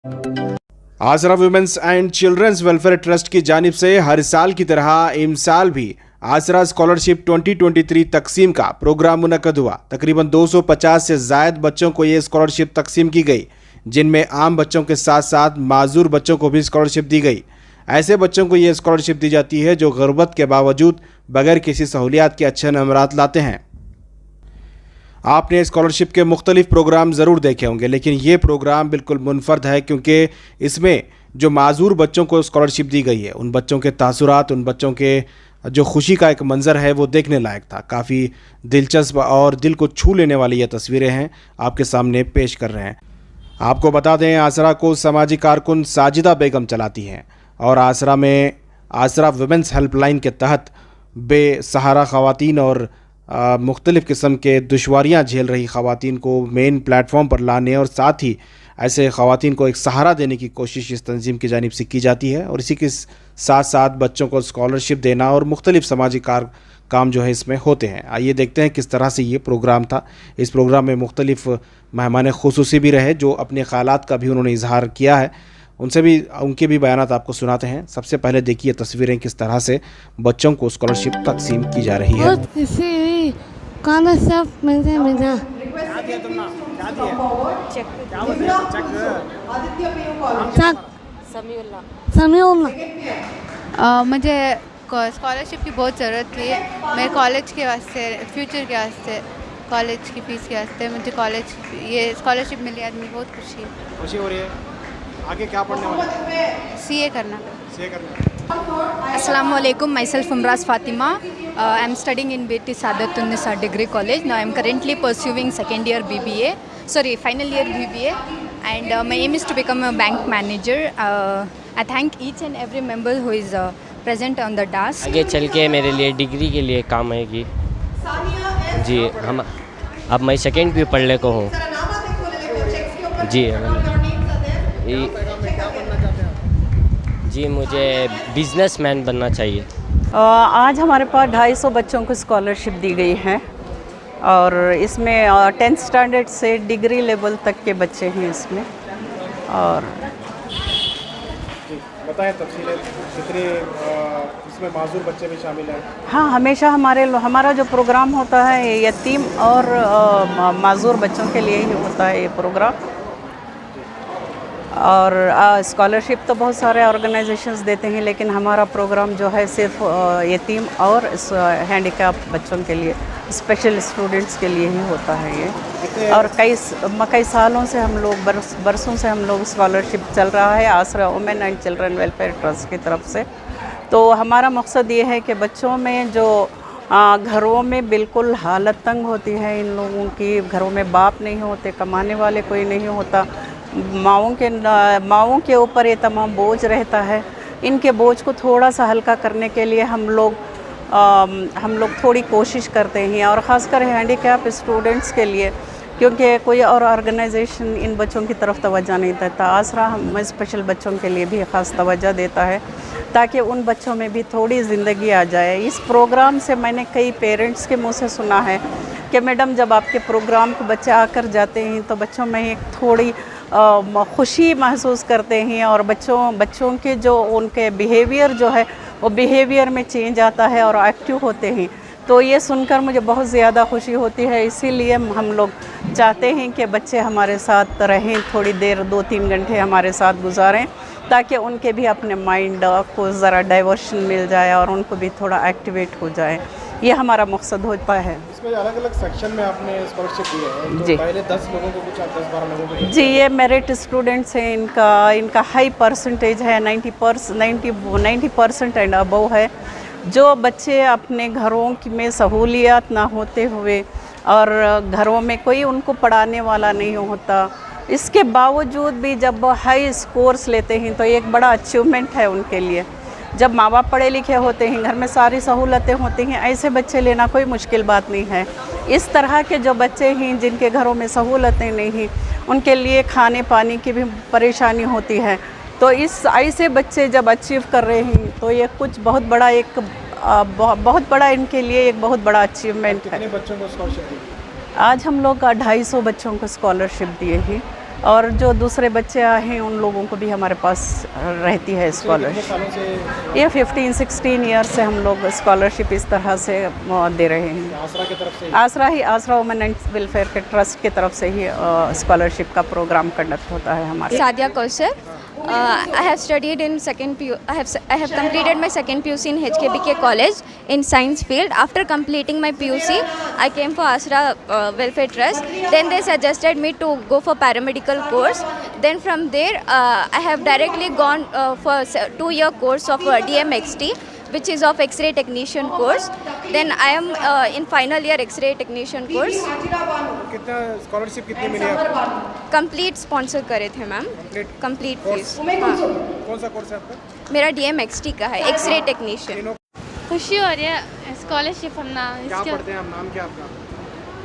आसरा women's and children's welfare trust की जानिब से हर साल की तरह इस साल भी आसरा स्कॉलरशिप 2023 तकसीम का प्रोग्राम मुनक्कद हुआ। तकरीबन 250 से ज़ायद बच्चों को ये स्कॉलरशिप तकसीम की गई, जिनमें आम बच्चों के साथ साथ माजूर बच्चों को भी स्कॉलरशिप दी गई। ऐसे बच्चों को ये स्कॉलरशिप दी जाती है जो गुर्बत के बावजूद बगैर किसी सहूलियात के अच्छे नंबरात लाते हैं। आपने स्कॉलरशिप के मुख्तलिफ प्रोग्राम ज़रूर देखे होंगे, लेकिन ये प्रोग्राम बिल्कुल मुनफर्द है क्योंकि इसमें जो माजूर बच्चों को स्कॉलरशिप दी गई है, उन बच्चों के तासुरात, उन बच्चों के जो खुशी का एक मंज़र है वो देखने लायक था। काफ़ी दिलचस्प और दिल को छू लेने वाली ये तस्वीरें हैं आपके सामने पेश कर रहे हैं। आपको बता दें, आसरा को समाजी कारकुन साजिदा बेगम चलाती हैं और आसरा में आसरा वुमेन्स हेल्पलाइन के तहत बेसहारा ख़वातीन और मुख्तलिफ़ किस्म के दुश्वारियाँ झेल रही ख़वातीन को मेन प्लेटफॉर्म पर लाने और साथ ही ऐसे ख़वातीन को एक सहारा देने की कोशिश इस तंजीम की जानिब से की जाती है। और इसी के साथ साथ बच्चों को स्कॉलरशिप देना और मुख्तलिफ़ समाजी काम जो है इसमें होते हैं। आइए देखते हैं किस तरह से ये प्रोग्राम था। इस प्रोग्राम में मुख्तलिफ़ मेहमान खुसूसी भी रहे जो अपने ख़यालात का भी उन्होंने इजहार किया है, उनके भी बयानात आपको सुनाते हैं। सबसे पहले देखिए तस्वीरें किस तरह से बच्चों को स्कॉलरशिप तकसीम की जा रही है। मुझे स्कॉलरशिप की बहुत ज़रूरत थी मेरे कॉलेज के वास्ते, फ्यूचर के वास्ते, कॉलेज की फ़ीस के वास्ते। मुझे कॉलेज ये स्कॉलरशिप मिली, आदमी बहुत खुशी हो रही है। आगे क्या पढ़ने वाले? सीए करना। Assalamu alaikum. Myself Umraz Fatima. I'm studying in BT Sadatun-Nisa Degree College. Now I'm currently pursuing final year BBA, and my aim is to become a bank manager. I thank each and every member who is present on the task. आगे चल के मेरे लिए degree के लिए काम आएगी जी। हम अब मैं सेकेंड भी पढ़ने को हूँ जी। जी मुझे बिजनेसमैन बनना चाहिए। आज हमारे पास 250 बच्चों को स्कॉलरशिप दी गई है और इसमें 10th स्टैंडर्ड से डिग्री लेवल तक के बच्चे हैं इसमें। और बताएं तफसीलें, कितने इसमें माजूर बच्चे भी शामिल हैं? हाँ, हमेशा हमारा जो प्रोग्राम होता है यतीम और माजूर बच्चों के लिए ही होता है ये प्रोग्राम। और स्कॉलरशिप तो बहुत सारे ऑर्गेनाइजेशंस देते हैं, लेकिन हमारा प्रोग्राम जो है सिर्फ यतीम और हैंडीकैप बच्चों के लिए, स्पेशल स्टूडेंट्स के लिए ही होता है ये। और कई सालों से हम लोग बरसों से हम लोग स्कॉलरशिप चल रहा है आसरा women and children welfare trust की तरफ से। तो हमारा मकसद ये है कि बच्चों में जो घरों में बिल्कुल हालत तंग होती है, इन लोगों की घरों में बाप नहीं होते, कमाने वाले कोई नहीं होता, माओं के ऊपर ये तमाम बोझ रहता है। इनके बोझ को थोड़ा सा हल्का करने के लिए हम लोग थोड़ी कोशिश करते हैं, और ख़ासकर हैंडीकैप स्टूडेंट्स के लिए, क्योंकि कोई और ऑर्गेनाइजेशन इन बच्चों की तरफ तवज्जो नहीं देता। आसरा हम स्पेशल बच्चों के लिए भी ख़ास तवज्जो देता है ताकि उन बच्चों में भी थोड़ी ज़िंदगी आ जाए। इस प्रोग्राम से मैंने कई पेरेंट्स के मुँह से सुना है कि मैडम जब आपके प्रोग्राम को बच्चे आकर जाते हैं तो बच्चों में एक थोड़ी खुशी महसूस करते हैं, और बच्चों के जो उनके बिहेवियर जो है वो बिहेवियर में चेंज आता है और एक्टिव होते हैं। तो ये सुनकर मुझे बहुत ज़्यादा खुशी होती है। इसीलिए हम लोग चाहते हैं कि बच्चे हमारे साथ रहें, थोड़ी देर 2-3 घंटे हमारे साथ गुजारें, ताकि उनके भी अपने माइंड को ज़रा डाइवर्शन मिल जाए और उनको भी थोड़ा एक्टिवेट हो जाए। ये हमारा मकसद होता है। इसमें अलग-अलग सेक्शन में आपने स्कॉलरशिप दी है, तो जी। पहले 10 लोगों को कुछ 10-12 लोगों को जी, ये मेरिट स्टूडेंट्स हैं, इनका हाई परसेंटेज है, 90% एंड अबव है। जो बच्चे अपने घरों में सहूलियात ना होते हुए और घरों में कोई उनको पढ़ाने वाला नहीं होता, इसके बावजूद भी जब हाई स्कोर्स लेते हैं तो एक बड़ा अचीवमेंट है उनके लिए। जब माँ बाप पढ़े लिखे होते हैं, घर में सारी सहूलतें होती हैं, ऐसे बच्चे लेना कोई मुश्किल बात नहीं है। इस तरह के जो बच्चे हैं जिनके घरों में सहूलतें नहीं हैं, उनके लिए खाने पानी की भी परेशानी होती है। तो ऐसे बच्चे जब अचीव कर रहे हैं तो ये कुछ बहुत बड़ा इनके लिए एक बहुत बड़ा अचीवमेंट है। कितने बच्चों को स्कॉलरशिप दी? आज हम लोग 250 बच्चों को स्कॉलरशिप दिए हैं और जो दूसरे बच्चे आए हैं उन लोगों को भी हमारे पास रहती है स्कॉलरशिप। ये 15-16 ईयर से हम लोग स्कॉलरशिप इस तरह से दे रहे हैं। आसरा की तरफ से आसरा वुमेन एंड वेलफेयर के ट्रस्ट की तरफ से ही स्कॉलरशिप का प्रोग्राम कंडक्ट होता है हमारे। Sadia Kausar. I have studied in second PU. I have completed my second PUC in HKBK College in science field. After completing my PUC, I came for Asra Welfare Trust. Then they suggested me to go for paramedical course. Then from there, I have directly gone for 2-year course of DMXT, which is of X-ray technician course. Then I am in final year X-ray technician course. कितना scholarship कितनी मिली आपको? Complete sponsor करे थे ma'am, complete fees. कौन सा course है आपका? मेरा DMXT का है, एक्सरे टेक्नीशियन। खुशी हो रही है स्कॉलरशिप हम ना क्या पढ़ते हैं आप? नाम क्या आपका?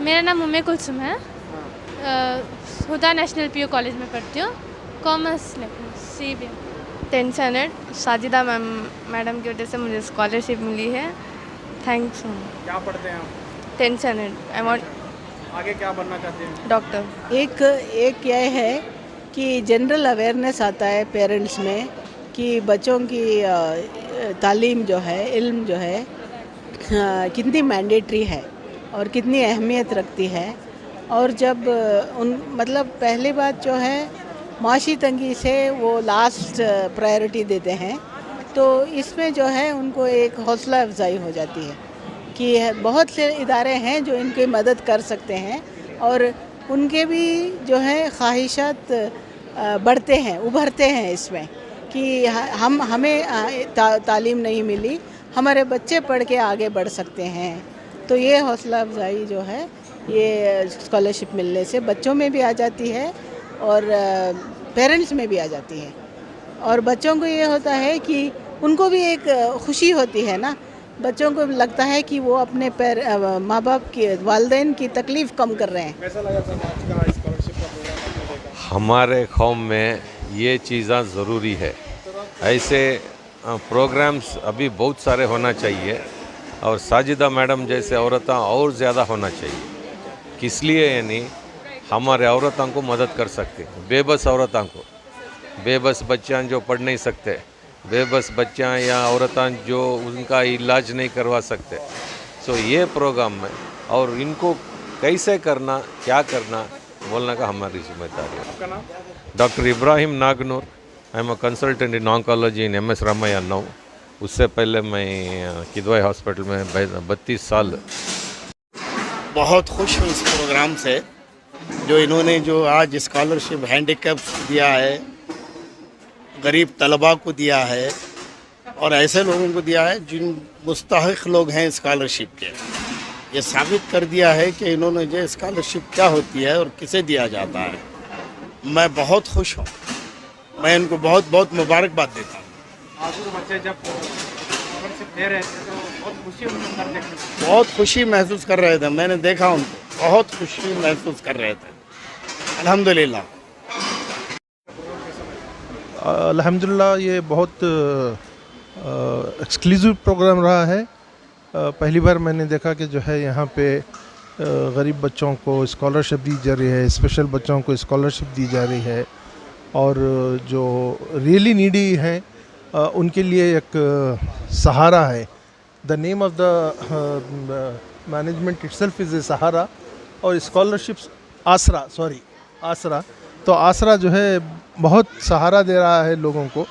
मेरा नाम उम्मे कुलसुम है। हुदा नेशनल PU कॉलेज में पढ़ती हूँ, commerce CB। 10th standard Sajida madam की वजह से मुझे स्कॉलरशिप मिली है। थैंक्स। क्या पढ़ते हैं आप? 10th standard. आई वांट आगे क्या बनना चाहते हैं? डॉक्टर। एक यह है कि जनरल अवेयरनेस आता है पेरेंट्स में कि बच्चों की तालीम जो है, इल्म जो है कितनी मैंडेटरी है और कितनी अहमियत रखती है। और जब मतलब पहली बात जो है माशी तंगी से वो लास्ट प्रायोरिटी देते हैं, तो इसमें जो है उनको एक हौसला अफजाई हो जाती है कि बहुत से इदारे हैं जो इनकी मदद कर सकते हैं और उनके भी जो है ख्वाहिशात बढ़ते हैं, उभरते हैं इसमें कि हमें तालीम नहीं मिली, हमारे बच्चे पढ़ के आगे बढ़ सकते हैं। तो ये हौसला अफजाई जो है ये स्कॉलरशिप मिलने से बच्चों में भी आ जाती है और पेरेंट्स में भी आ जाती है। और बच्चों को ये होता है कि उनको भी एक खुशी होती है ना, बच्चों को लगता है कि वो अपने माँ बाप के वालिदैन की तकलीफ़ कम कर रहे हैं। कैसा लगा सर आज का स्कॉलरशिप का प्रोग्राम आपने देखा? हमारे कौम में ये चीज़ें ज़रूरी है। ऐसे प्रोग्राम्स अभी बहुत सारे होना चाहिए और साजिदा मैडम जैसे औरतें और ज़्यादा होना चाहिए। किस लिए? यानी हमारे औरतों को मदद कर सकते हैं, बेबस औरतों को, बेबस बच्चियाँ जो पढ़ नहीं सकते, बेबस बच्चियाँ या औरतें जो उनका इलाज नहीं करवा सकते। सो ये प्रोग्राम में और इनको कैसे करना, क्या करना बोलने का हमारी जिम्मेदारी है। आपका नाम? Doctor Ibrahim Nagnur. I am a consultant in oncology in MS Ramaiah 9। उससे पहले मैं किदवाई हॉस्पिटल में 32 साल। बहुत खुश हूँ इस प्रोग्राम से, जो इन्होंने जो आज स्कॉलरशिप हैंडीकैप दिया है, गरीब तलबा को दिया है और ऐसे लोगों को दिया है जिन मुस्तहिक लोग हैं स्कॉलरशिप के। ये साबित कर दिया है कि इन्होंने जो स्कॉलरशिप क्या होती है और किसे दिया जाता है। मैं बहुत खुश हूँ, मैं इनको बहुत बहुत मुबारकबाद देता हूँ। आज तो बच्चे जब स्कॉलरशिप दे रहे थे तो बहुत खुशी उनके अंदर देखने को। बहुत खुशी महसूस कर रहे थे, मैंने देखा उनको बहुत खुशी महसूस कर रहे थे। अल्हम्दुलिल्लाह। अल्हम्दुलिल्लाह ये बहुत एक्सक्लूसिव प्रोग्राम रहा है। पहली बार मैंने देखा कि जो है यहाँ पे गरीब बच्चों को स्कॉलरशिप दी जा रही है, स्पेशल बच्चों को स्कॉलरशिप दी जा रही है और जो रियली नीडी हैं उनके लिए एक सहारा है। The name of the management itself is a Sahara और स्कॉलरशिप्स आसरा तो आसरा जो है बहुत सहारा दे रहा है लोगों को।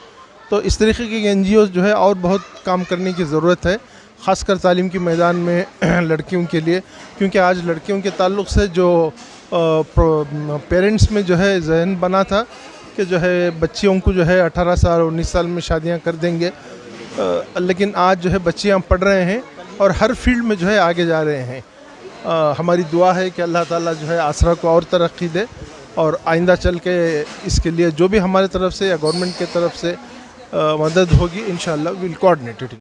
तो इस तरीके के NGOs जो है और बहुत काम करने की ज़रूरत है, ख़ासकर तालीम के मैदान में लड़कियों के लिए, क्योंकि आज लड़कियों के ताल्लुक़ से जो पेरेंट्स में जो है जहन बना था कि जो है बच्चियों को जो है 18 साल 19 साल में शादियां कर देंगे, लेकिन आज जो है बच्चियां पढ़ रहे हैं और हर फील्ड में जो है आगे जा रहे हैं। हमारी दुआ है कि अल्लाह ताला जो है आसरा को और तरक्की दे और आइंदा चल के इसके लिए जो भी हमारे तरफ से या गवर्नमेंट के तरफ से मदद होगी इंशाअल्लाह विल कोऑर्डिनेट इट।